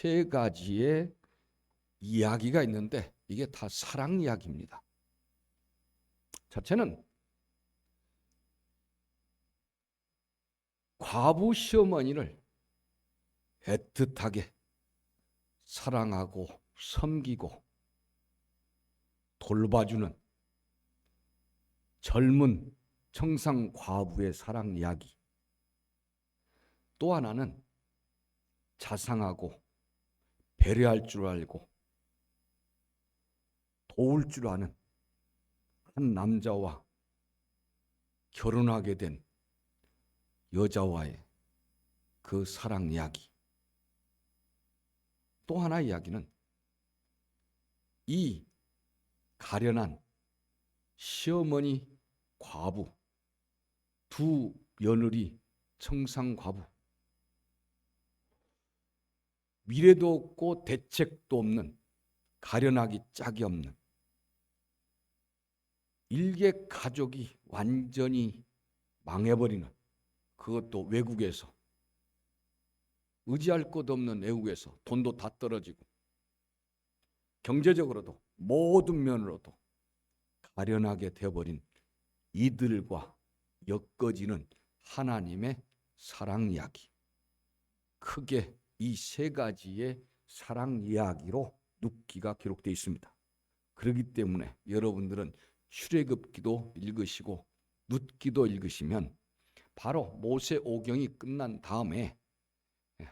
세 가지의 이야기가 있는데 이게 다 사랑 이야기입니다. 첫째는 과부 시어머니를 애틋하게 사랑하고 섬기고 돌봐주는 젊은 청상 과부의 사랑 이야기. 또 하나는 자상하고 배려할 줄 알고 도울 줄 아는 한 남자와 결혼하게 된 여자와의 그 사랑 이야기. 또 하나 이야기는 이 가련한 시어머니 과부, 두 며느리 청상 과부, 미래도 없고 대책도 없는, 가련하기 짝이 없는 일개 가족이 완전히 망해버리는, 그것도 외국에서, 의지할 것 없는 외국에서 돈도 다 떨어지고 경제적으로도 모든 면으로도 가련하게 되어버린 이들과 엮어지는 하나님의 사랑 이야기. 크게 이 세 가지의 사랑 이야기로 눕기가 기록되어 있습니다. 그렇기 때문에 여러분들은 출애굽기도 읽으시고 눕기도 읽으시면 바로 모세오경이 끝난 다음에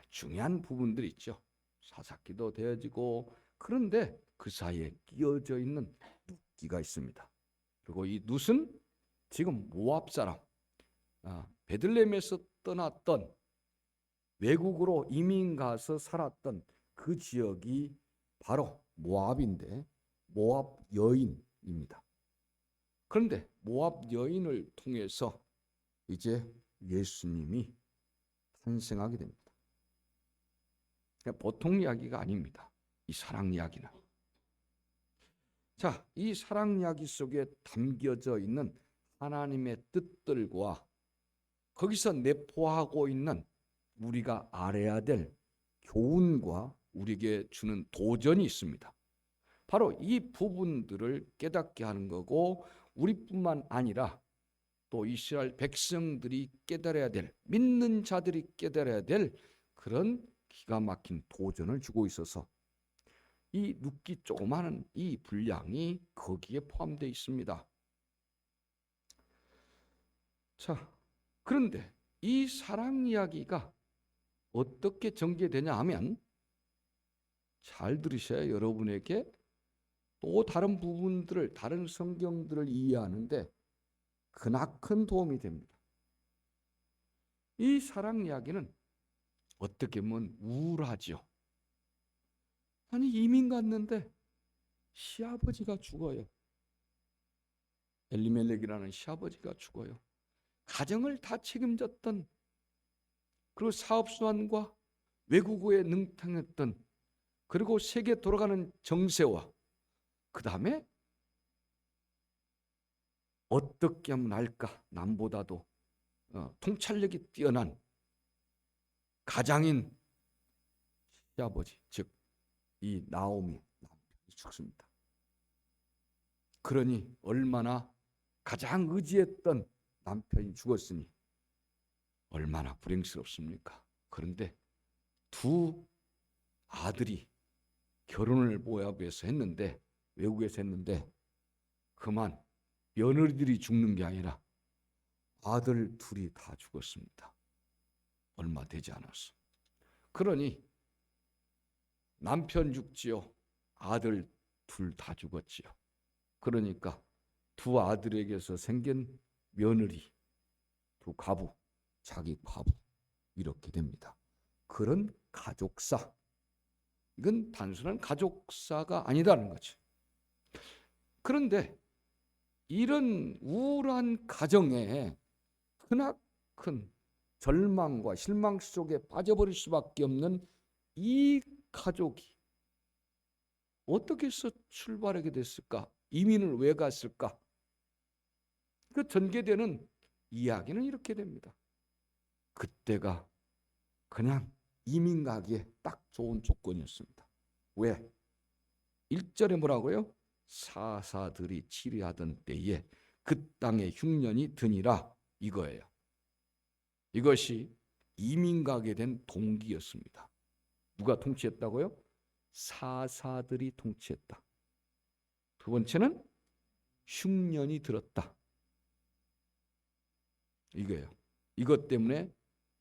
중요한 부분들이 있죠. 사사기도 되어지고, 그런데 그 사이에 끼어져 있는 눕기가 있습니다. 그리고 이 눕은 지금 모압 사람, 베들레헴에서 떠났던, 외국으로 이민 가서 살았던 그 지역이 바로 모압인데 모압 여인입니다. 그런데 모압 여인을 통해서 이제 예수님이 탄생하게 됩니다. 보통 이야기가 아닙니다. 이 사랑 이야기는. 자, 이 사랑 이야기 속에 담겨져 있는 하나님의 뜻들과 거기서 내포하고 있는 우리가 알아야 될 교훈과 우리에게 주는 도전이 있습니다. 바로 이 부분들을 깨닫게 하는 거고, 우리뿐만 아니라 또 이스라엘 백성들이 깨달아야 될, 믿는 자들이 깨달아야 될 그런 기가 막힌 도전을 주고 있어서 이 눕기 조그마한 이 분량이 거기에 포함되어 있습니다. 자, 그런데 이 사랑 이야기가 어떻게 전개되냐 하면, 잘 들으셔야 여러분에게 또 다른 부분들을, 다른 성경들을 이해하는데 크나큰 도움이 됩니다. 이 사랑 이야기는 어떻게 보면 우울하죠. 아니, 이민 갔는데 시아버지가 죽어요. 엘리멜렉이라는 시아버지가 죽어요. 가정을 다 책임졌던, 그리고 사업수완과 외국어에 능통했던, 그리고 세계 돌아가는 정세와 그 다음에 어떻게 하면 알까, 남보다도 통찰력이 뛰어난 가장인 시아버지, 즉 이 나오미 남편이 죽습니다. 그러니 얼마나 가장 의지했던 남편이 죽었으니 얼마나 불행스럽습니까? 그런데 두 아들이 결혼을 모압에서 했는데, 외국에서 했는데, 그만 며느리들이 죽는 게 아니라 아들 둘이 다 죽었습니다. 얼마 되지 않았어. 그러니 남편 죽지요, 아들 둘 다 죽었지요. 그러니까 두 아들에게서 생긴 며느리, 두 과부, 자기 과부, 이렇게 됩니다. 그런 가족사, 이건 단순한 가족사가 아니라는 거죠. 그런데 이런 우울한 가정에 크나큰 절망과 실망 속에 빠져버릴 수밖에 없는 이 가족이 어떻게 해서 출발하게 됐을까? 이민을 왜 갔을까? 그 전개되는 이야기는 이렇게 됩니다. 그때가 그냥 이민 가기에 딱 좋은 조건이었습니다. 왜? 1절에 뭐라고요? 사사들이 치리하던 때에 그 땅에 흉년이 드니라 이거예요. 이것이 이민 가게 된 동기였습니다. 누가 통치했다고요? 사사들이 통치했다. 두 번째는 흉년이 들었다. 이거예요. 이것 때문에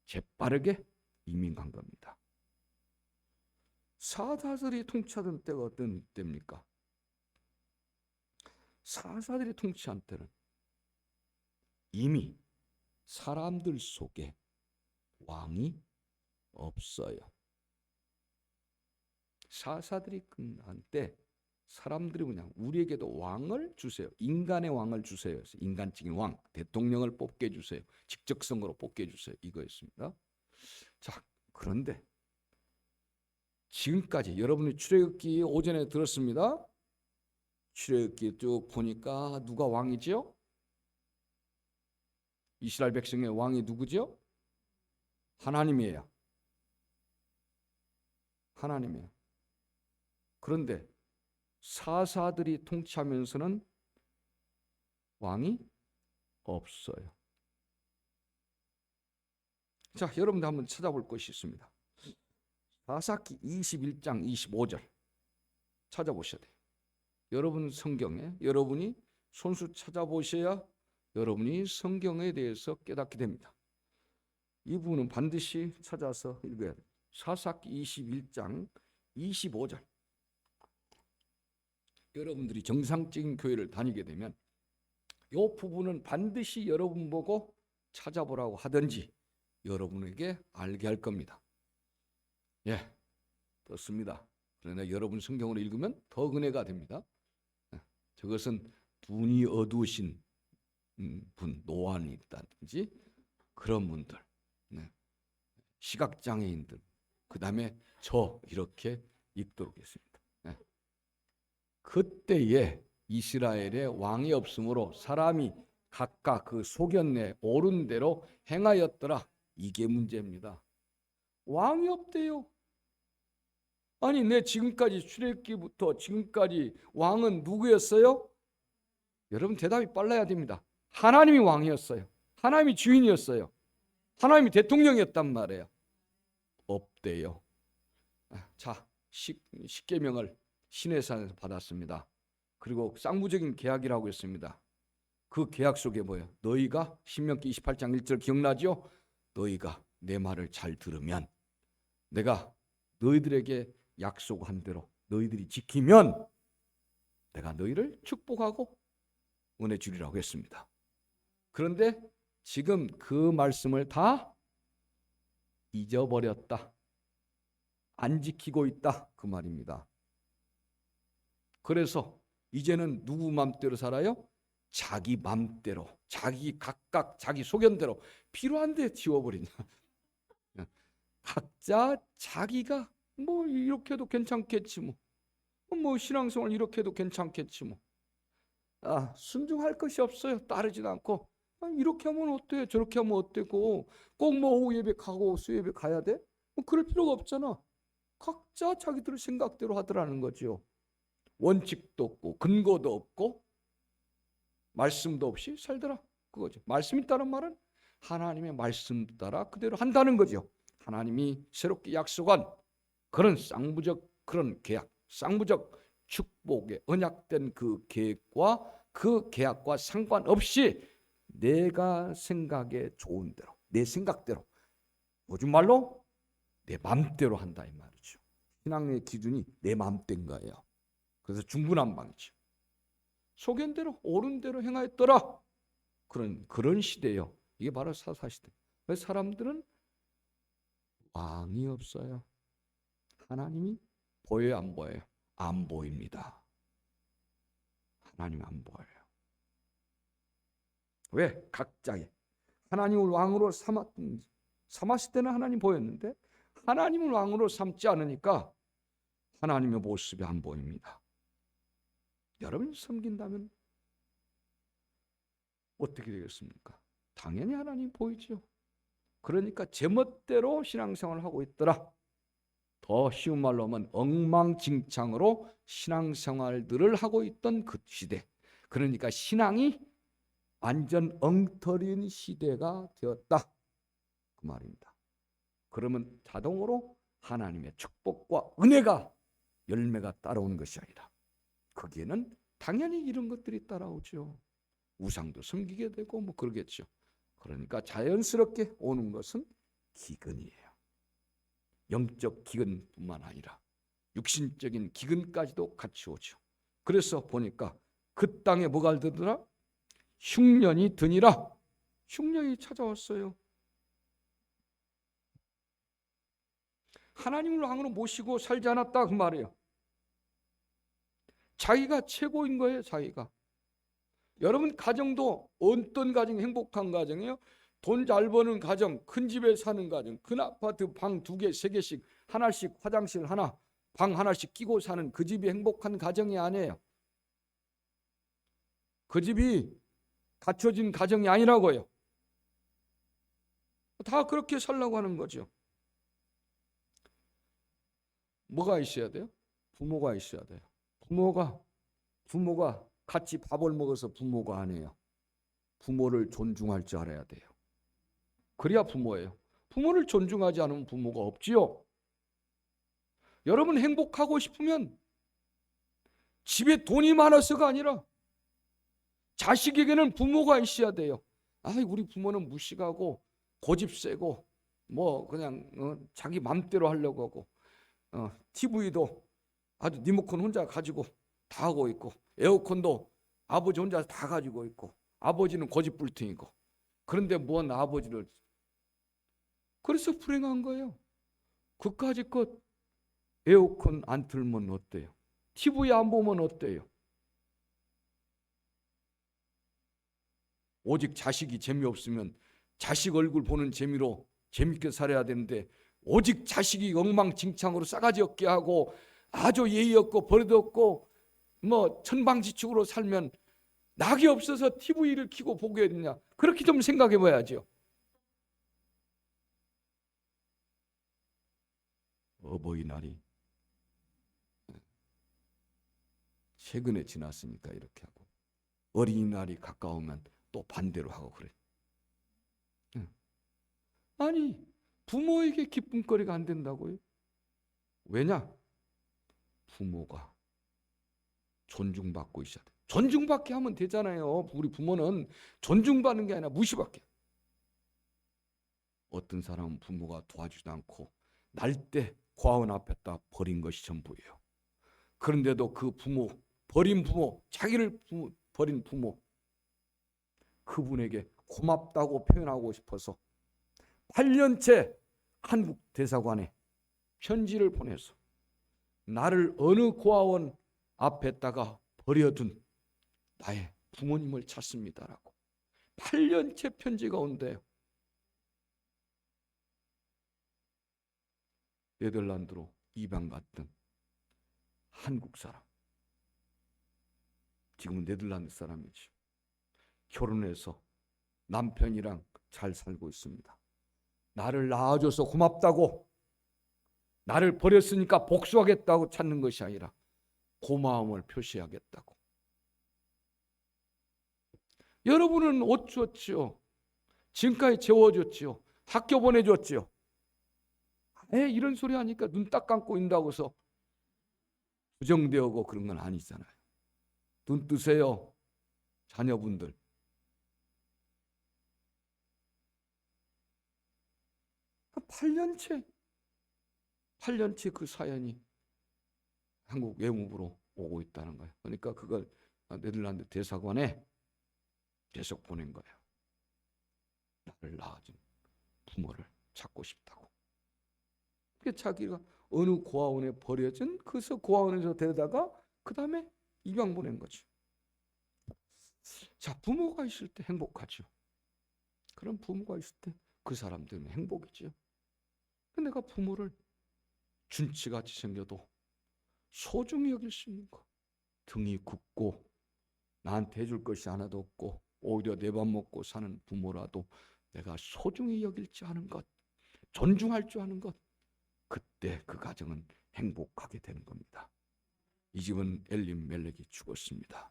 재빠르게 이민 간 겁니다. 사사들이 통치하던 때가 어떤 때입니까? 사사들이 통치한 때는 이미 사람들 속에 왕이 없어요. 사사들이 끝난 때 사람들이 그냥 우리에게도 왕을 주세요. 인간의 왕을 주세요. 인간적인 왕, 대통령을 뽑게 해주세요. 직접 선거로 뽑게 해주세요. 이거였습니다. 자, 그런데 지금까지 여러분이 출애굽기 오전에 들었습니다. 출애굽기 쭉 보니까 누가 왕이지요? 이스라엘 백성의 왕이 누구죠? 하나님이에요. 하나님이에요. 그런데 사사들이 통치하면서는 왕이 없어요. 자, 여러분들 한번 찾아볼 것이 있습니다. 사사기 21장 25절 찾아보셔야 돼요. 여러분 성경에 여러분이 손수 찾아보셔야 여러분이 성경에 대해서 깨닫게 됩니다. 이 부분은 반드시 찾아서 읽어야 돼요. 사사기 21장 25절. 여러분들이 정상적인 교회를 다니게 되면 이 부분은 반드시 여러분 보고 찾아보라고 하든지 여러분에게 알게 할 겁니다. 예, 그렇습니다. 그러나 여러분 성경으로 읽으면 더 은혜가 됩니다. 저것은 눈이 어두우신 분, 노안이 있다든지 그런 분들, 시각장애인들, 그 다음에 저 이렇게 읽도록 했습니다. 그때에 이스라엘에 왕이 없으므로 사람이 각각 그 소견에 옳은 대로 행하였더라. 이게 문제입니다. 왕이 없대요. 아니, 내 지금까지 출애굽기부터 지금까지 왕은 누구였어요? 여러분 대답이 빨라야 됩니다. 하나님이 왕이었어요. 하나님이 주인이었어요. 하나님이 대통령이었단 말이에요. 없대요. 자, 십계명을 시내산에서 받았습니다. 그리고 쌍무적인 계약이라고 했습니다. 그 계약 속에 뭐예요? 너희가 신명기 28장 1절 기억나죠? 너희가 내 말을 잘 들으면 내가 너희들에게 약속한 대로 너희들이 지키면 내가 너희를 축복하고 은혜 주리라고 했습니다. 그런데 지금 그 말씀을 다 잊어버렸다. 안 지키고 있다. 그 말입니다. 그래서 이제는 누구 맘대로 살아요? 자기 맘대로, 자기 각각 자기 소견대로 필요한 데 지워버린다. 각자 자기가 뭐 이렇게 해도 괜찮겠지 뭐 신앙생활 이렇게 해도 괜찮겠지 뭐. 순종할 것이 없어요. 따르지도 않고 이렇게 하면 어때? 저렇게 하면 어때고 꼭 뭐 오후 예배 가고 수예배 가야 돼? 뭐 그럴 필요가 없잖아. 각자 자기들 생각대로 하더라는 거죠. 원칙도 없고 근거도 없고 말씀도 없이 살더라 그거죠. 말씀이 있다는 말은 하나님의 말씀 따라 그대로 한다는 거죠. 하나님이 새롭게 약속한 그런 쌍무적 그런 계약, 쌍무적 축복의 언약된 그 계획과 그 계약과 상관없이 내가 생각에 좋은 대로, 내 생각대로, 요즘 말로 내 맘대로 한다 이 말이죠. 신앙의 기준이 내 맘대인 거예요. 그래서 중구난방이죠. 소견대로 옳은 대로 행하였더라. 그런 시대예요. 이게 바로 사사시대. 그래서 사람들은 왕이 없어요. 하나님이 보여요, 안 보여요? 안 보입니다. 하나님 안 보여요. 왜? 각자의 하나님을 왕으로 삼았을 때는 하나님 보였는데 하나님을 왕으로 삼지 않으니까 하나님의 모습이 안 보입니다. 여러분이 섬긴다면 어떻게 되겠습니까? 당연히 하나님 보이죠. 그러니까 제멋대로 신앙생활을 하고 있더라. 더 쉬운 말로 하면 엉망진창으로 신앙생활들을 하고 있던 그 시대. 그러니까 신앙이 완전 엉터리인 시대가 되었다, 그 말입니다. 그러면 자동으로 하나님의 축복과 은혜가, 열매가 따라오는 것이 아니라 거기에는 당연히 이런 것들이 따라오죠. 우상도 섬기게 되고 뭐 그러겠죠. 그러니까 자연스럽게 오는 것은 기근이에요. 영적 기근뿐만 아니라 육신적인 기근까지도 같이 오죠. 그래서 보니까 그 땅에 뭐가 들더라? 흉년이 드니라. 흉년이 찾아왔어요. 하나님을 왕으로 모시고 살지 않았다, 그 말이에요. 자기가 최고인 거예요, 자기가. 여러분 가정도 어떤 가정이 행복한 가정이에요? 돈 잘 버는 가정, 큰 집에 사는 가정, 큰 아파트 방 2개, 3개씩, 하나씩 화장실 하나, 방 하나씩 끼고 사는 그 집이 행복한 가정이 아니에요. 그 집이 갖춰진 가정이 아니라고요. 다 그렇게 살라고 하는 거죠. 뭐가 있어야 돼요? 부모가 있어야 돼요. 부모가 같이 밥을 먹어서 부모가 아니에요. 부모를 존중할 줄 알아야 돼요. 그래야 부모예요. 부모를 존중하지 않으면 부모가 없지요. 여러분 행복하고 싶으면 집에 돈이 많아서가 아니라 자식에게는 부모가 있어야 돼요. 우리 부모는 무식하고 고집 세고 뭐 그냥 자기 맘대로 하려고 하고 TV도 아주 리모컨 혼자 가지고 다 하고 있고 에어컨도 아버지 혼자 다 가지고 있고 아버지는 고집불통이고 그런데 뭔 아버지를 그래서 불행한 거예요. 그까짓 것 에어컨 안 틀면 어때요? TV 안 보면 어때요? 오직 자식이 재미없으면 자식 얼굴 보는 재미로 재밌게 살아야 되는데 오직 자식이 엉망진창으로 싸가지 없게 하고 아주 예의 없고 버릇 없고 뭐 천방지축으로 살면 낙이 없어서 TV를 켜고 보게 되냐? 그렇게 좀 생각해 봐야죠. 어버이날이 최근에 지났으니까 이렇게 하고 어린이날이 가까우면 또 반대로 하고 그래. 아니 부모에게 기쁨거리가 안 된다고요? 왜냐? 부모가 존중받고 있어야 돼. 존중받게 하면 되잖아요. 우리 부모는 존중받는 게 아니라 무시받게. 어떤 사람은 부모가 도와주지도 않고 날 때 고아원 앞에다 버린 것이 전부예요. 그런데도 그 부모, 버린 부모, 자기를 버린 부모, 그분에게 고맙다고 표현하고 싶어서 8년째 한국 대사관에 편지를 보내서 나를 어느 고아원 앞에다가 버려둔 나의 부모님을 찾습니다라고 8년째 편지가 온대요. 네덜란드로 입양 갔던 한국 사람, 지금은 네덜란드 사람이죠. 결혼해서 남편이랑 잘 살고 있습니다. 나를 낳아줘서 고맙다고, 나를 버렸으니까 복수하겠다고 찾는 것이 아니라 고마움을 표시하겠다고. 여러분은 옷 줬지요. 지금까지 재워줬지요. 학교 보내줬지요. 이런 소리 하니까 눈 딱 감고 있다고 해서 부정되고 그런 건 아니잖아요. 눈 뜨세요. 자녀분들. 그 8년째 그 사연이 한국 외무부로 오고 있다는 거예요. 그러니까 그걸 네덜란드 대사관에 계속 보낸 거예요. 나를 낳아준 부모를 찾고 싶다고. 그게 자기가 어느 고아원에 버려진 그래서 고아원에서 데려다가 그 다음에 입양 보낸 거죠. 자, 부모가 있을 때 행복하죠. 그럼 부모가 있을 때 그 사람들은 행복이죠. 근데 내가 부모를 준치같이 생겨도 소중히 여길 수 있는 거. 등이 굽고 나한테 해줄 것이 하나도 없고 오히려 내 밥 먹고 사는 부모라도 내가 소중히 여길 줄 아는 것, 존중할 줄 아는 것. 그때 그 가정은 행복하게 되는 겁니다. 이 집은 엘리멜렉이 죽었습니다.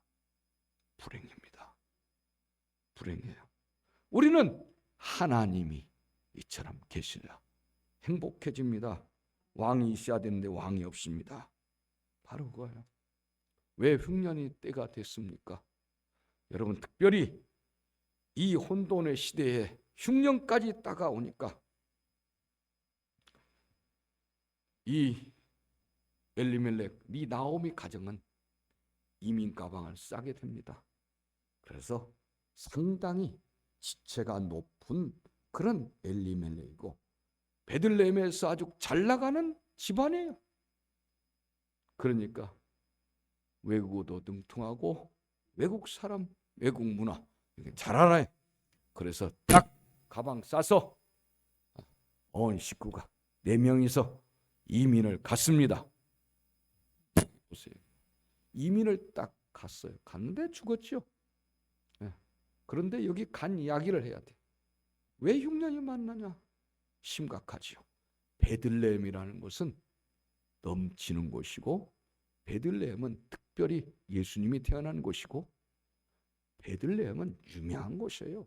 불행입니다. 불행해요. 우리는 하나님이 이처럼 계시라 행복해집니다. 왕이 있어야 되는데 왕이 없습니다. 바로 그거예요. 왜 흉년이 때가 됐습니까? 여러분, 특별히 이 혼돈의 시대에 흉년까지 다가오니까 이 엘리멜렉, 이 나오미 가정은 이민 가방을 싸게 됩니다. 그래서 상당히 지체가 높은 그런 엘리멜렉이고 베들레헴에서 아주 잘 나가는 집안이에요. 그러니까 외국어도 능통하고 외국 사람, 외국 문화 잘 알아요. 그래서 딱 가방 싸서 온 식구가 4명이서 이민을 갔습니다. 보세요. 이민을 딱 갔어요. 갔는데 죽었죠. 그런데 여기 간 이야기를 해야 돼. 왜 흉년이 만나냐? 심각하지요. 베들레헴이라는 곳은 넘치는 곳이고 베들레헴은 특별히 예수님이 태어난 곳이고 베들레헴은 유명한 곳이에요.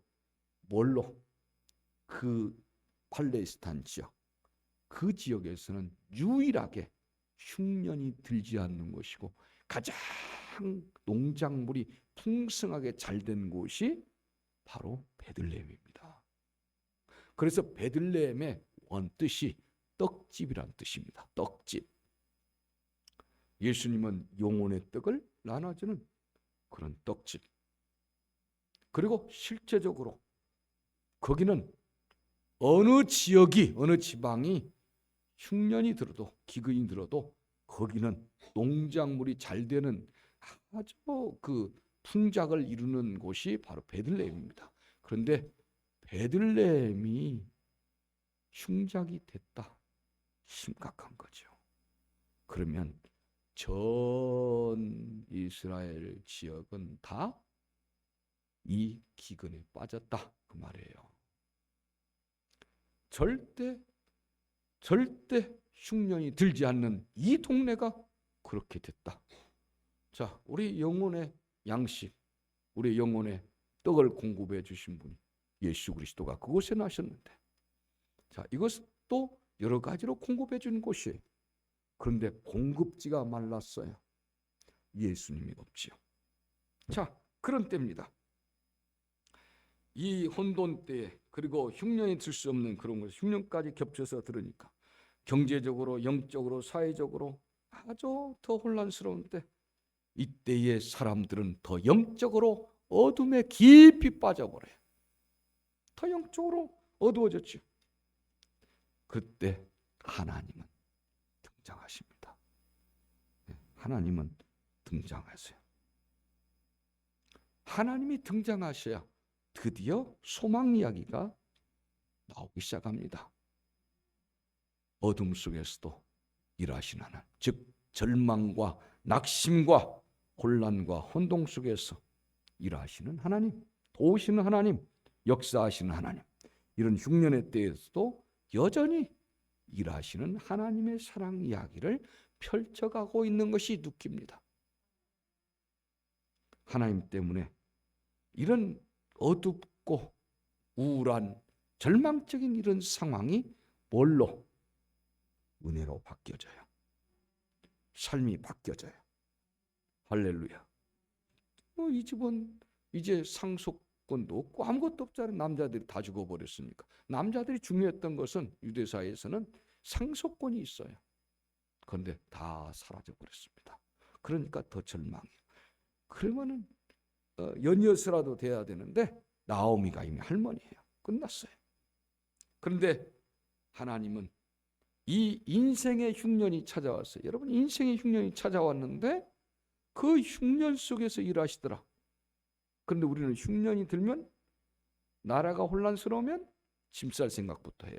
뭘로? 그 팔레스타인 지역, 그 지역에서는 유일하게 흉년이 들지 않는 곳이고 가장 농작물이 풍성하게 잘 된 곳이 바로 베들레헴입니다. 그래서 베들레헴의 원뜻이 떡집이란 뜻입니다. 떡집. 예수님은 영혼의 떡을 나눠주는 그런 떡집. 그리고 실제적으로 거기는 어느 지역이, 어느 지방이 흉년이 들어도, 기근이 들어도 거기는 농작물이 잘 되는 아주 그 풍작을 이루는 곳이 바로 베들레헴입니다. 그런데 베들레헴이 흉작이 됐다. 심각한 거죠. 그러면 전 이스라엘 지역은 다 이 기근에 빠졌다 그 말이에요. 절대 흉년이 들지 않는 이 동네가 그렇게 됐다. 자, 우리 영혼의 양식, 우리 영혼의 떡을 공급해 주신 분이 예수 그리스도가 그곳에 나셨는데, 자, 이것도 여러 가지로 공급해 주는 곳이에요. 그런데 공급지가 말랐어요. 예수님이 없지요. 자, 그런 때입니다. 이 혼돈 때에, 그리고 흉년이 들 수 없는 그런 것, 흉년까지 겹쳐서 들으니까 경제적으로, 영적으로, 사회적으로 아주 더 혼란스러운 때, 이때의 사람들은 더 영적으로 어둠에 깊이 빠져버려요. 더 영적으로 어두워졌죠. 그때 하나님은 등장하십니다. 하나님은 등장하세요. 하나님이 등장하셔야 드디어 소망 이야기가 나오기 시작합니다. 어둠 속에서도 일하시는 하나님, 즉 절망과 낙심과 혼란과 혼동 속에서 일하시는 하나님, 도우시는 하나님, 역사하시는 하나님, 이런 흉년의 때에서도 여전히 일하시는 하나님의 사랑 이야기를 펼쳐가고 있는 것이 느낍니다. 하나님 때문에 이런 어둡고 우울한 절망적인 이런 상황이 뭘로? 은혜로 바뀌어져요. 삶이 바뀌어져요. 할렐루야. 이 집은 이제 상속권도 없고 아무것도 없잖아요. 남자들이 다 죽어버렸으니까. 남자들이 중요했던 것은 유대사회에서는 상속권이 있어요. 그런데 다 사라져버렸습니다. 그러니까 더 절망이에요. 그러면은 연이어서라도 돼야 되는데 나오미가 이미 할머니예요. 끝났어요. 그런데 하나님은 이 인생의 흉년이 찾아왔어요. 여러분, 인생의 흉년이 찾아왔는데 그 흉년 속에서 일하시더라. 그런데 우리는 흉년이 들면, 나라가 혼란스러우면 짐 쌀 생각부터 해요.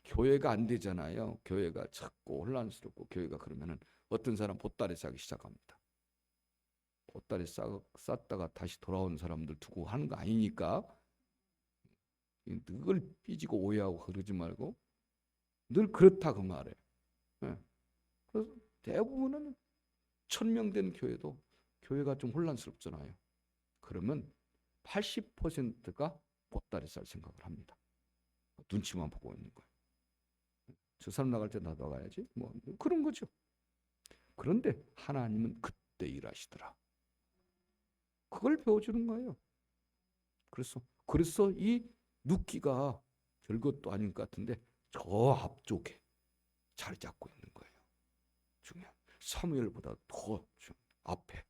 교회가 안 되잖아요. 교회가 자꾸 혼란스럽고, 교회가 그러면은 어떤 사람 보따리 싸기 시작합니다. 보따리 쌌다가 다시 돌아온 사람들 두고 하는 거 아니니까 늘 삐지고 오해하고 그러지 말고 늘 그렇다 그 말이에요. 예. 그래서 대부분은 1,000명 된 교회도 교회가 좀 혼란스럽잖아요. 그러면 80%가 보따리 쌀 생각을 합니다. 눈치만 보고 있는 거예요. 저 사람 나갈 때 나도 나가야지. 뭐 그런 거죠. 그런데 하나님은 그때 일하시더라. 그걸 배워주는 거예요. 그래서 이 눕기가 별것도 아닌 것 같은데 저 앞쪽에 자리 잡고 있는 거예요. 중요한 사무엘보다 더 앞에.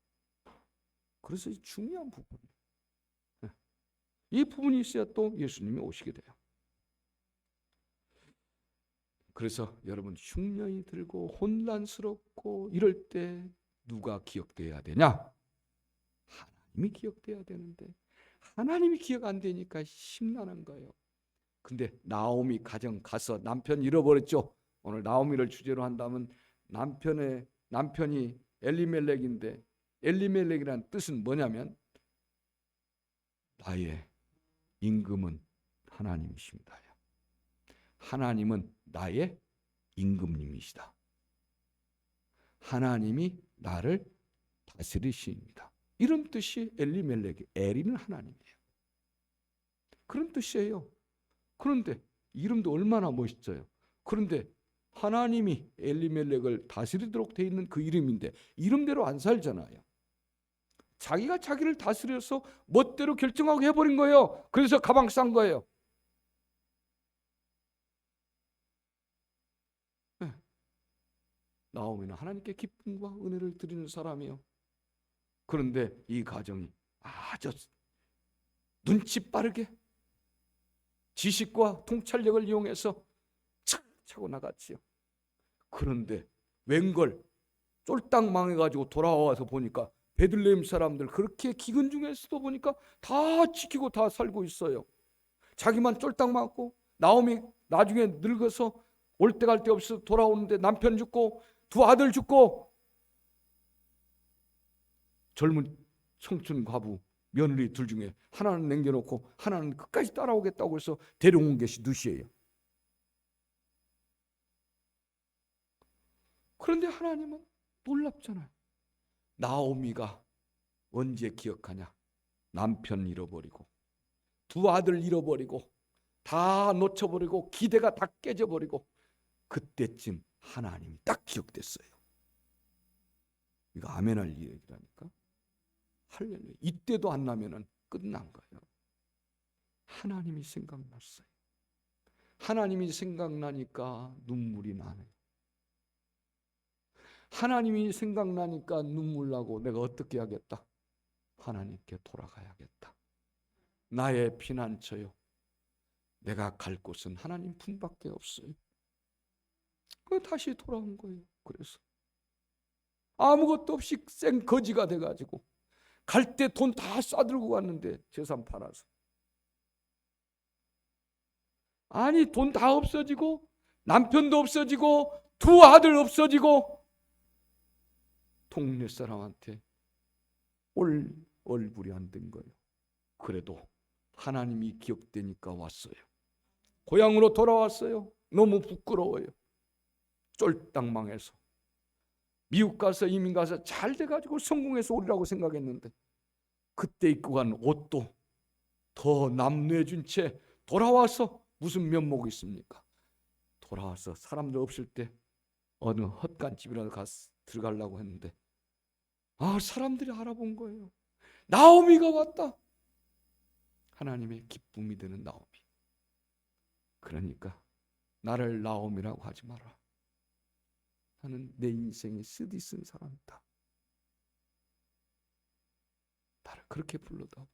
그래서 이 중요한 부분이에요. 이 부분이 있어야 또 예수님이 오시게 돼요. 그래서 여러분 흉년이 들고 혼란스럽고 이럴 때 누가 기억돼야 되냐? 하나님이 기억돼야 되는데 하나님이 기억 안 되니까 심란한 거예요. 근데 나오미 가정 가서 남편 잃어버렸죠. 오늘 나오미를 주제로 한다면 남편이 엘리멜렉인데 엘리멜렉이라는 뜻은 뭐냐면 나의 임금은 하나님이십니다. 하나님은 나의 임금님이시다. 하나님이 나를 다스리십니다. 이런 뜻이 엘리멜렉이 엘이는 하나님이에요. 그런 뜻이에요. 그런데 이름도 얼마나 멋있어요. 그런데 하나님이 엘리멜렉을 다스리도록 돼 있는 그 이름인데 이름대로 안 살잖아요. 자기가 자기를 다스려서 멋대로 결정하고 해버린 거예요. 그래서 가방 싼 거예요. 네. 나오미는 하나님께 기쁨과 은혜를 드리는 사람이에요. 그런데 이 가정이 아주 눈치 빠르게 지식과 통찰력을 이용해서 착 차고 나갔지요. 그런데 웬걸 쫄딱 망해가지고 돌아와서 보니까 베들레헴 사람들 그렇게 기근 중에서도 보니까 다 지키고 다 살고 있어요. 자기만 쫄딱 망하고 나오미 나중에 늙어서 올 때 갈 데 없어 돌아오는데 남편 죽고 두 아들 죽고 젊은 청춘 과부 며느리 둘 중에 하나는 남겨놓고 하나는 끝까지 따라오겠다고 해서 데려온 것이 누시예요. 그런데 하나님은 놀랍잖아요. 나오미가 언제 기억하냐? 남편 잃어버리고 두 아들 잃어버리고 다 놓쳐버리고 기대가 다 깨져버리고 그때쯤 하나님이 딱 기억됐어요. 이거 아멘할 얘기라니까. 할렐루야. 이때도 안 나면은 끝난 거예요. 하나님이 생각났어요. 하나님이 생각나니까 눈물이 나네요. 하나님이 생각나니까 눈물 나고 내가 어떻게 하겠다? 하나님께 돌아가야겠다. 나의 피난처요. 내가 갈 곳은 하나님 품밖에 없어요. 다시 돌아온 거예요. 그래서 아무것도 없이 생거지가 돼가지고 갈 때 돈 다 싸들고 갔는데 재산 팔아서 아니 돈 다 없어지고 남편도 없어지고 두 아들 없어지고 동네 사람한테 올 얼굴이 안 된 거예요. 그래도 하나님이 기억되니까 왔어요. 고향으로 돌아왔어요. 너무 부끄러워요. 쫄딱 망해서 미국 가서 이민 가서 잘 돼가지고 성공해서 오리라고 생각했는데 그때 입고 간 옷도 더 남루해준 채 돌아와서 무슨 면목이 있습니까? 돌아와서 사람들 없을 때 어느 헛간집이라도 들어가려고 했는데 사람들이 알아본 거예요. 나오미가 왔다. 하나님의 기쁨이 되는 나오미. 그러니까 나를 나오미라고 하지 마라. 나는 내 인생에 쓰디쓴 사람이다. 나를 그렇게 불러다.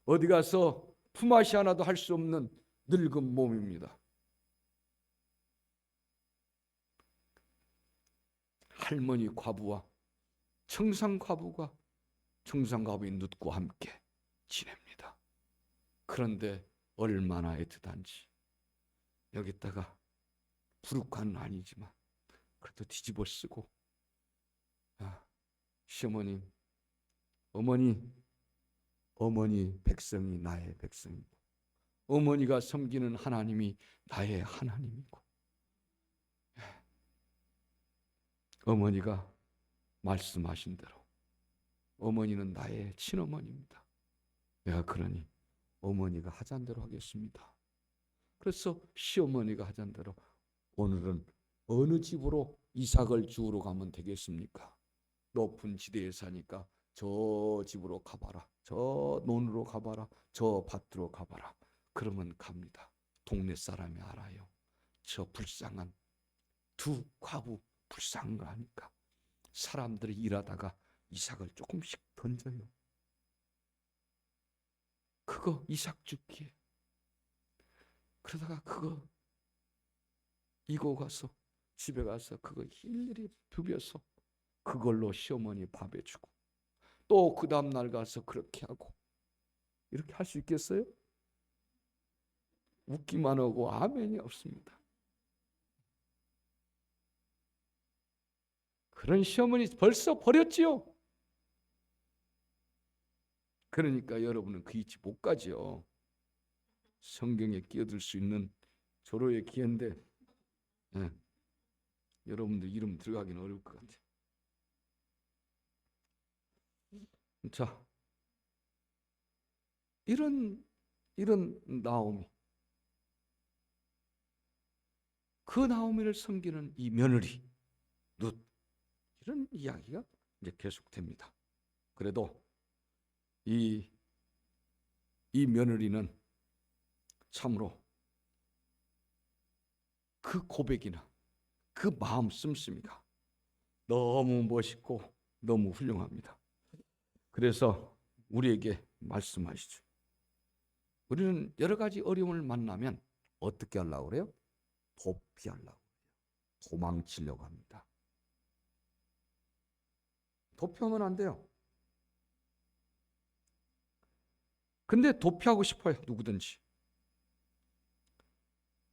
어디 가서 품앗이 하나도 할 수 없는 늙은 몸입니다. 할머니 과부와 청상 과부가 청상 과부의 눕고 함께 지냅니다. 그런데 얼마나 애틋한지. 여기다가 부룩한 아니지만 그래도 뒤집어 쓰고 시어머님, 어머니 백성이 나의 백성이고 어머니가 섬기는 하나님이 나의 하나님이고, 어머니가 말씀하신 대로 어머니는 나의 친어머니입니다. 내가 그러니 어머니가 하자는 대로 하겠습니다. 그래서 시어머니가 하자는 대로 오늘은 어느 집으로 이삭을 주우러 가면 되겠습니까? 높은 지대에 사니까 저 집으로 가봐라. 저 논으로 가봐라. 저 밭으로 가봐라. 그러면 갑니다. 동네 사람이 알아요. 저 불쌍한 두 과부 불쌍한 거 하니까 사람들이 일하다가 이삭을 조금씩 던져요. 그거 이삭 죽기에. 그러다가 그거 이고 가서 집에 가서 그거 일일이 비벼서 그걸로 시어머니 밥 해주고 또 그 다음날 가서 그렇게 하고 이렇게 할 수 있겠어요? 웃기만 하고 아멘이 없습니다. 그런 시어머니 벌써 버렸지요. 그러니까 여러분은 그 위치 못 가지요. 성경에 끼어들 수 있는 조로의 기회인데 여러분들 이름 들어가기는 어려울 것 같아요. 자, 이런 나오미, 그 나오미를 섬기는 이 며느리 룻, 이런 이야기가 이제 계속됩니다. 그래도 이 며느리는 참으로 그 고백이나 그 마음 씀씀이가 너무 멋있고 너무 훌륭합니다. 그래서 우리에게 말씀하시죠. 우리는 여러 가지 어려움을 만나면 어떻게 하려고 그래요? 도피하려고, 도망치려고 합니다. 도피하면 안 돼요. 근데 도피하고 싶어요, 누구든지.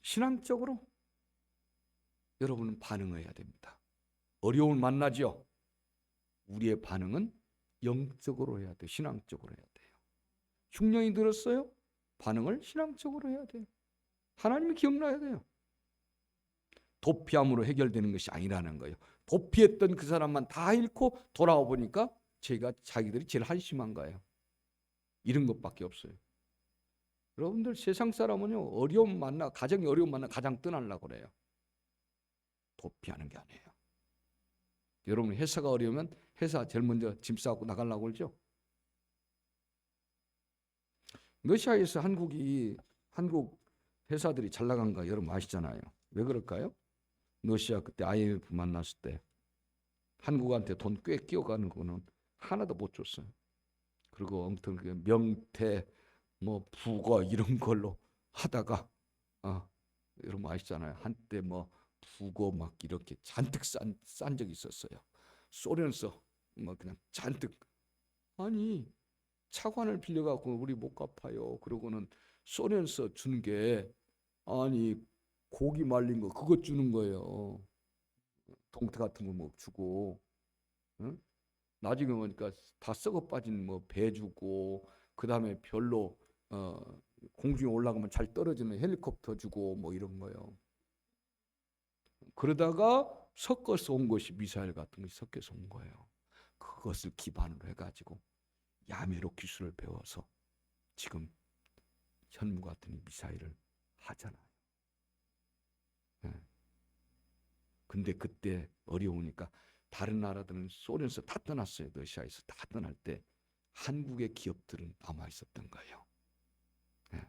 신앙적으로 여러분은 반응해야 됩니다. 어려움을 만나죠. 우리의 반응은 영적으로 해야 돼요. 신앙적으로 해야 돼요. 흉년이 들었어요? 반응을 신앙적으로 해야 돼요. 하나님이 기억나야 돼요. 도피함으로 해결되는 것이 아니라는 거예요. 도피했던 그 사람만 다 잃고 돌아와 보니까 자기들이 제일 한심한 거예요. 이런 것밖에 없어요. 여러분들 세상 사람은요, 어려움 만나, 가정이 어려움 만나 가장 떠나려고 그래요. 도피하는 게 아니에요. 여러분 회사가 어려우면 회사 제일 먼저 짐 싸고 나가려고 그러죠. 러시아에서 한국 회사들이 잘 나간 거 여러분 아시잖아요. 왜 그럴까요? 러시아 그때 IMF 만났을 때 한국한테 돈 꽤 끼워가는 거는 하나도 못 줬어요. 그리고 엉뚱하게 명태, 뭐 북어 이런 걸로 하다가 여러분 아시잖아요. 한때 뭐 북어 막 이렇게 잔뜩 싼 적이 있었어요. 소련서 뭐 그냥 잔뜩, 아니 차관을 빌려갖고 우리 못 갚아요. 그러고는 소련서 준 게 아니 고기 말린 거 그거 주는 거예요. 동태 같은 거 뭐 주고, 응? 나중에 보니까 다 썩어 빠진 뭐 배 주고, 그 다음에 별로 공중에 올라가면 잘 떨어지는 헬리콥터 주고 뭐 이런 거예요. 그러다가 섞어서 온 것이 미사일 같은 것이 섞여서 온 거예요. 그것을 기반으로 해가지고 야매로 기술을 배워서 지금 현무 같은 미사일을 하잖아요. 네. 근데 그때 어려우니까 다른 나라들은 소련에서 다 떠났어요. 러시아에서 다 떠날 때 한국의 기업들은 남아 있었던 거예요. 네.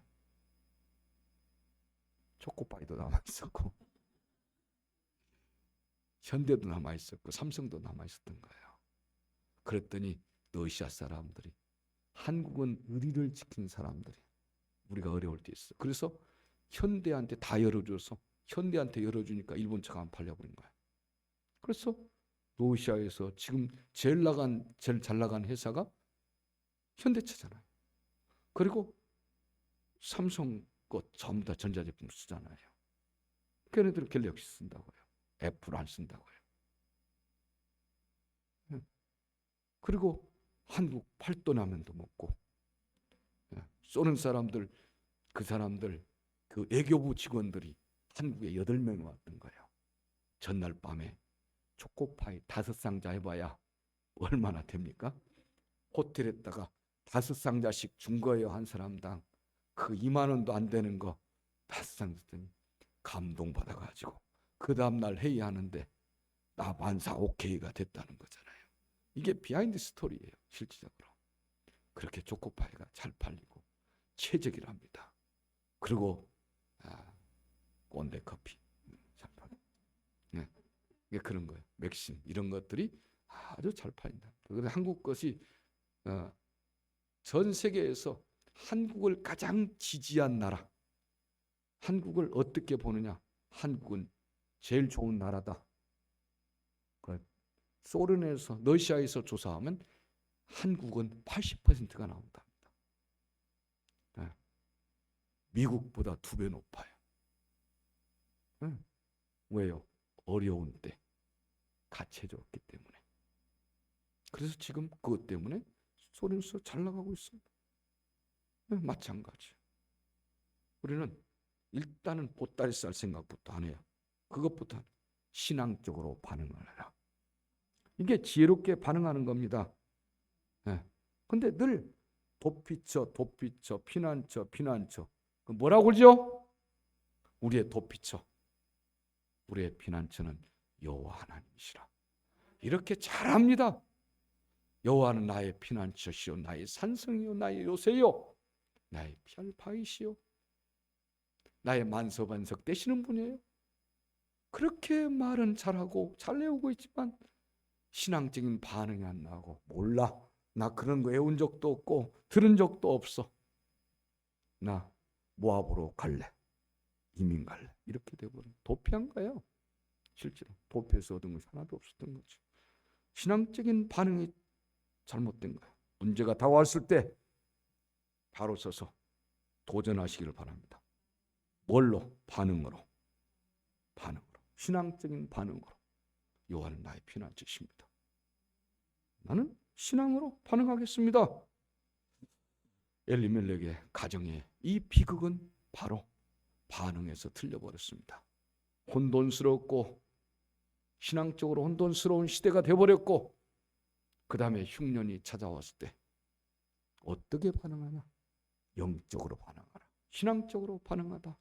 초코파이도 남아 있었고 현대도 남아 있었고 삼성도 남아 있었던 거예요. 그랬더니 러시아 사람들이, 한국은 의리를 지킨 사람들이 우리가 어려울 때 있어. 그래서 현대한테 다 열어줘서 현대한테 열어주니까 일본 차가 안 팔려버린 거야. 그래서 러시아에서 지금 제일 잘 나간 회사가 현대차잖아요. 그리고 삼성 것 전부 다 전자제품 쓰잖아요. 걔네들은 갤럭시 쓴다고요. 애플 안 쓴다고요. 그리고 한국 팔도라면도 먹고, 쏘는 사람들 그 사람들, 그 외교부 직원들이 한국에 8명이 왔던 거예요. 전날 밤에 초코파이 5상자 해봐야 얼마나 됩니까? 호텔에다가 5상자씩 준 거예요. 한 사람당. 그 2만 원도 안 되는 거 5상자 줬더니 감동받아가지고 그 다음날 회의하는데 나 만사 오케이가 됐다는 거잖아요. 이게 비하인드 스토리예요. 실질적으로. 그렇게 초코파이가 잘 팔리고 최적이랍니다. 그리고 꼰대 커피 잘 팔고. 네. 이게 그런 거예요. 맥심 이런 것들이 아주 잘 팔린다. 그런데 한국 것이 전 세계에서 한국을 가장 지지한 나라. 한국을 어떻게 보느냐? 한국은 제일 좋은 나라다. 소련에서 러시아에서 조사하면 한국은 80%가 나온답니다. 네. 미국보다 2배 높아요. 네. 왜요? 어려운 때 같이 해줬기 때문에. 그래서 지금 그것 때문에 소련에서 잘 나가고 있어요. 네, 마찬가지. 우리는 일단은 보따리 쌀 생각부터 안 해요. 그것부터 신앙적으로 반응을 해라. 이게 지혜롭게 반응하는 겁니다. 근데 늘 도피처, 피난처. 뭐라고 그러죠? 우리의 도피처, 우리의 피난처는 여호와 하나님이시라. 이렇게 잘합니다. 여호와는 나의 피난처시요, 나의 산성이요, 나의 요새요, 나의 피할 바위시요, 나의 만서반석 되시는 분이에요. 그렇게 말은 잘하고 잘 외우고 있지만 신앙적인 반응이 안 나고, 몰라, 나 그런 거 외운 적도 없고 들은 적도 없어, 나 모압으로 갈래, 이민 갈래, 이렇게 되버린 도피한 거예요. 실제로 도피해서 얻은 것이 하나도 없었던 거죠. 신앙적인 반응이 잘못된 거예요. 문제가 다가왔을 때 바로 서서 도전하시기를 바랍니다. 뭘로? 반응으로. 신앙적인 반응으로. 여호와는 나의 피난처십니다. 나는 신앙으로 반응하겠습니다. 엘리멜렉의 가정에 이 비극은 바로 반응에서 틀려버렸습니다. 혼돈스럽고 신앙적으로 혼돈스러운 시대가 되어버렸고, 그 다음에 흉년이 찾아왔을 때 어떻게 반응하냐? 영적으로 반응하라. 신앙적으로 반응하다.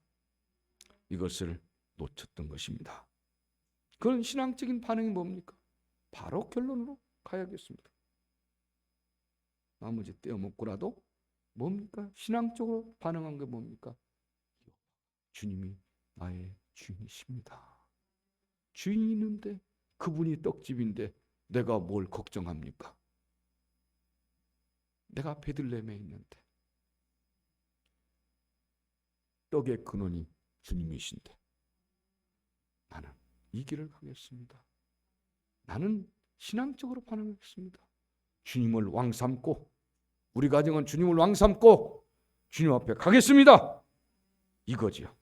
이것을 놓쳤던 것입니다. 그런 신앙적인 반응이 뭡니까? 바로 결론으로 가야겠습니다. 나머지 떼어먹고라도 뭡니까? 신앙적으로 반응한 게 뭡니까? 주님이 나의 주인이십니다. 주인이 있는데, 그분이 떡집인데 내가 뭘 걱정합니까? 내가 베들레헴에 있는데 떡의 근원이 주님이신데 나는 이 길을 가겠습니다. 나는 신앙적으로 반응하겠습니다. 주님을 왕 삼고, 우리 가정은 주님을 왕 삼고 주님 앞에 가겠습니다. 이거지요.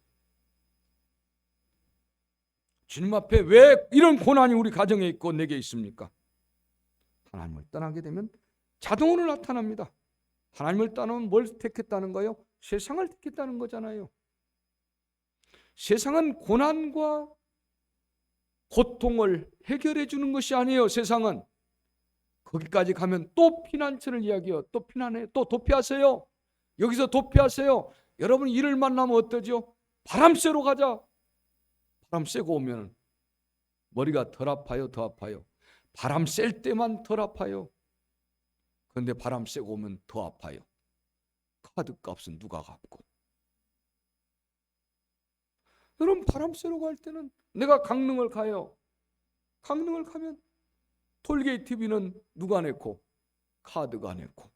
주님 앞에 왜 이런 고난이 우리 가정에 있고 내게 있습니까? 하나님을 떠나게 되면 자동으로 나타납니다. 하나님을 떠나면 뭘 택했다는 거예요? 세상을 택했다는 거잖아요. 세상은 고난과 고통을 해결해 주는 것이 아니에요. 세상은 거기까지 가면 또 피난처를 이야기해요. 또 피난해, 또 도피하세요. 여기서 도피하세요. 여러분 이를 만나면 어떠죠? 바람 쐬러 가자. 바람 쐬고 오면 머리가 덜 아파요, 더 아파요? 바람 쐴 때만 덜 아파요. 그런데 바람 쐬고 오면 더 아파요. 카드 값은 누가 갚고? 여러분 바람 쐬러 갈 때는 내가 강릉을 가요. 강릉을 가면 톨게이트비는 누가 냈고? 카드가 냈고.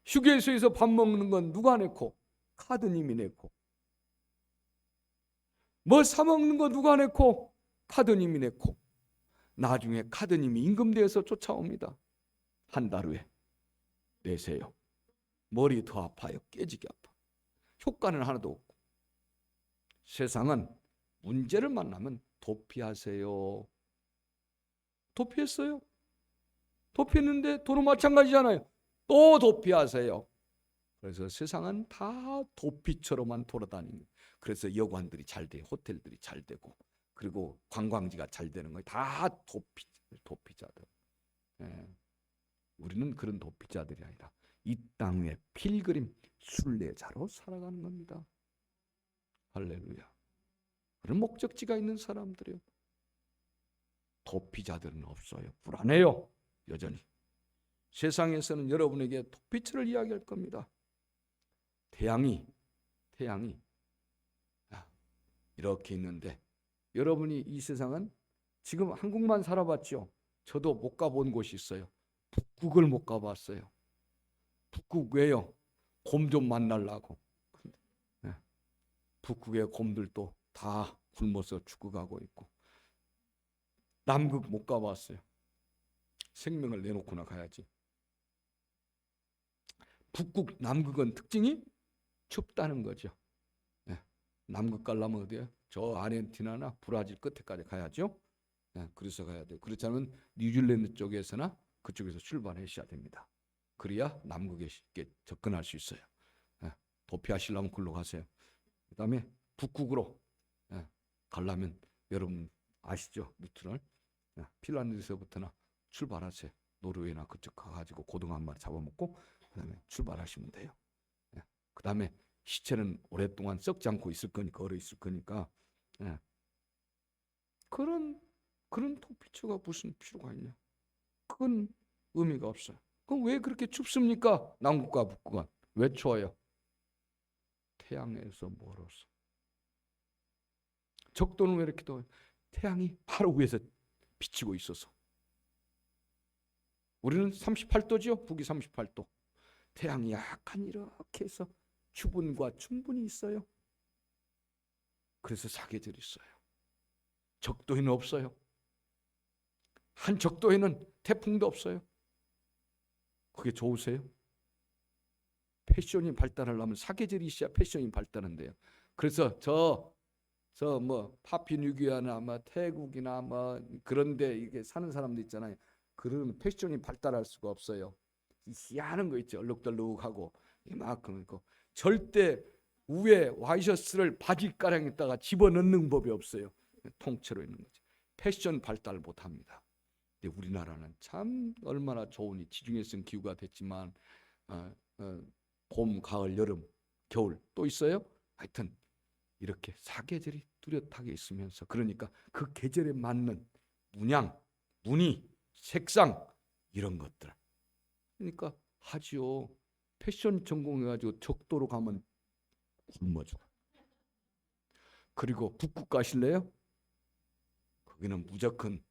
휴게소에서 밥 먹는 건 누가 냈고? 카드님이 냈고. 뭐 사 먹는 거 누가 냈고? 카드님이 냈고. 나중에 카드님이 임금대에서 쫓아옵니다. 한 달 후에 내세요. 머리 더 아파요. 깨지게 아파. 효과는 하나도 없고. 세상은 문제를 만나면 도피하세요. 도피했어요. 도피했는데 도로 마찬가지잖아요. 또 도피하세요. 그래서 세상은 다 도피처럼만 돌아다니는. 그래서 여관들이 잘 돼, 호텔들이 잘 되고, 그리고 관광지가 잘 되는 거예요. 다 도피자들. 예. 우리는 그런 도피자들이 아니라 이 땅의 필그림 순례자로 살아가는 겁니다. 할렐루야. 그런 목적지가 있는 사람들이요. 도피자들은 없어요. 불안해요. 여전히. 세상에서는 여러분에게 도피처를 이야기할 겁니다. 태양이 이렇게 있는데, 여러분이 이 세상은 지금 한국만 살아봤죠. 저도 못 가본 곳이 있어요. 북극을 못 가봤어요. 북극 왜요? 곰 좀 만나려고. 북극의 곰들도 다 굶어서 죽어가고 있고. 남극 못 가봤어요. 생명을 내놓고나 가야지. 북극, 남극은 특징이 춥다는 거죠. 남극 가려면 어디야? 저 아르헨티나나 브라질 끝에까지 가야죠. 그래서 가야 돼요. 그렇지 않으면 뉴질랜드 쪽에서나 그쪽에서 출발하셔야 됩니다. 그래야 남극에 쉽게 접근할 수 있어요. 도피하시려면 글로 가세요. 그 다음에 북극으로 가려면 여러분 아시죠? 루트를 핀란드에서부터나 출발하세요. 노르웨이나 그쪽 가가지고 고등어 한 마리 잡아먹고 그 다음에 출발하시면 돼요. 그 다음에 시체는 오랫동안 썩지 않고 있을 거니까, 얼어 있을 거니까. 그런 도피처가 무슨 필요가 있냐? 그건 의미가 없어요. 그럼 왜 그렇게 춥습니까? 남극과 북극은 왜 추워요? 태양에서 멀어서. 적도는 왜 이렇게 더워요? 태양이 바로 위에서 비치고 있어서. 우리는 38도죠. 북이 38도. 태양이 약간 이렇게 해서 추분과 충분히 있어요. 그래서 사계절이 있어요. 적도에는 없어요. 한 적도에는 태풍도 없어요. 그게 좋으세요? 패션이 발달하려면 사계절이 있어야 패션이 발달한대요. 그래서 저 뭐 파피뉴기아나 뭐 태국이나 뭐 그런데 이게 사는 사람들 있잖아요. 그런 패션이 발달할 수가 없어요. 희한한 거 있죠. 얼룩덜룩하고 이만큼 있고. 절대 위에 와이셔츠를 바지가랑에다가 집어넣는 법이 없어요. 통째로 있는 거죠. 패션 발달 못합니다. 근데 우리나라는 참 얼마나 좋으니 지중해성 기후가 됐지만 봄, 가을, 여름, 겨울 또 있어요. 하여튼 이렇게 사계절이 뚜렷하게 있으면서, 그러니까 그 계절에 맞는 문양, 무늬, 색상 이런 것들. 그러니까 하지요. 패션 전공해가지고 적도로 가면 굶어져. 그리고 북극 가실래요? 거기는 무조건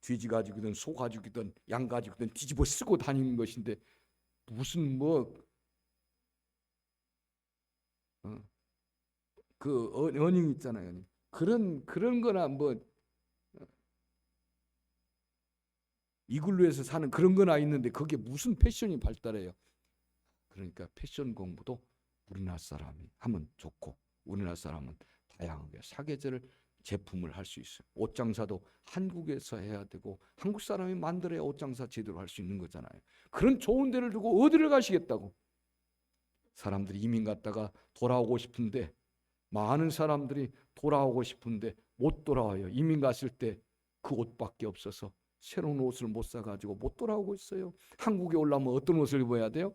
돼지 가죽이든 소 가죽이든 양 가죽이든 뒤집어 쓰고 다니는 것인데, 무슨 그 어닝 있잖아요. 그런 거나 뭐 이글루에서 사는 그런 거나 있는데 그게 무슨 패션이 발달해요. 그러니까 패션 공부도 우리나라 사람이 하면 좋고, 우리나라 사람은 다양하게 사계절 제품을 할 수 있어요. 옷 장사도 한국에서 해야 되고, 한국 사람이 만들어야 옷 장사 제대로 할 수 있는 거잖아요. 그런 좋은 데를 두고 어디를 가시겠다고? 사람들이 이민 갔다가 돌아오고 싶은데, 많은 사람들이 돌아오고 싶은데 못 돌아와요. 이민 갔을 때 그 옷밖에 없어서 새로운 옷을 못 사가지고 못 돌아오고 있어요. 한국에 올라오면 어떤 옷을 입어야 돼요?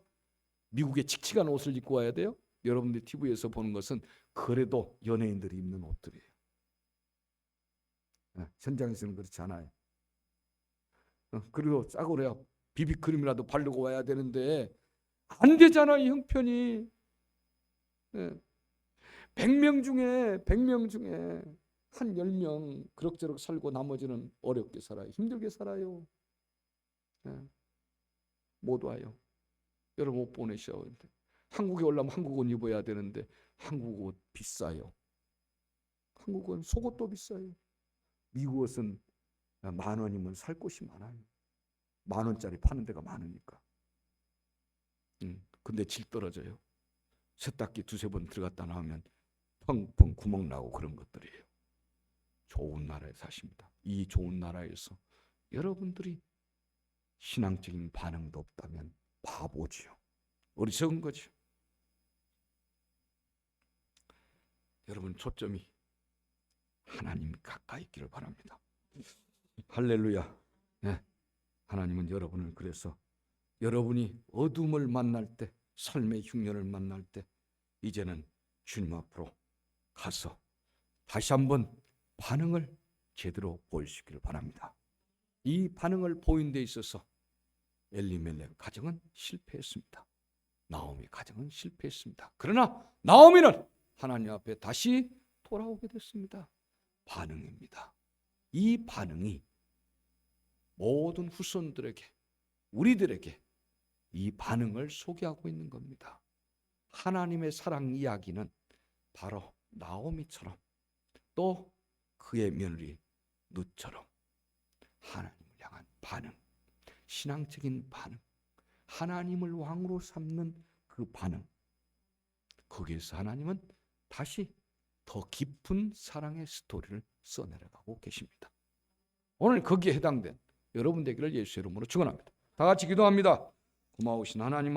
미국의 칙칙한 옷을 입고 와야 돼요? 여러분들이 TV에서 보는 것은 그래도 연예인들이 입는 옷들이에요. 현장에서는 그렇지 않아요. 그리고 싸구려 비비크림이라도 바르고 와야 되는데 안 되잖아, 이 형편이. 100명 중에 한 10명 그럭저럭 살고 나머지는 어렵게 살아요. 힘들게 살아요. 못 와요. 여러분 못 보내셔. 한국에 올라면 한국 옷 입어야 되는데 한국 옷 비싸요. 한국은 속옷도 비싸요. 미국 옷은 10,000원이면 살 곳이 많아요. 10,000원짜리 파는 데가 많으니까. 근데 질 떨어져요. 세탁기 2-3번 들어갔다 나오면 펑펑 구멍 나고 그런 것들이에요. 좋은 나라에 사십니다. 이 좋은 나라에서 여러분들이 신앙적인 반응도 없다면 바보지요. 어리석은 거죠. 여러분 초점이 하나님 가까이 있기를 바랍니다. 할렐루야. 네. 하나님은 여러분을 그래서 여러분이 어둠을 만날 때, 삶의 흉년을 만날 때 이제는 주님 앞으로 가서 다시 한번 반응을 제대로 보여주시기를 바랍니다. 이 반응을 보인 데 있어서 엘리멜렉 가정은 실패했습니다. 나오미 가정은 실패했습니다. 그러나 나오미는 하나님 앞에 다시 돌아오게 됐습니다. 반응입니다. 이 반응이 모든 후손들에게, 우리들에게 이 반응을 소개하고 있는 겁니다. 하나님의 사랑 이야기는 바로 나오미처럼 또 그의 며느리 룻처럼 하나님을 향한 반응, 신앙적인 반응, 하나님을 왕으로 삼는 그 반응, 거기에서 하나님은 다시 더 깊은 사랑의 스토리를 써내려가고 계십니다. 오늘 거기에 해당된 여러분 되기를 예수의 이름으로 축원합니다. 다 같이 기도합니다. 고마우신 하나님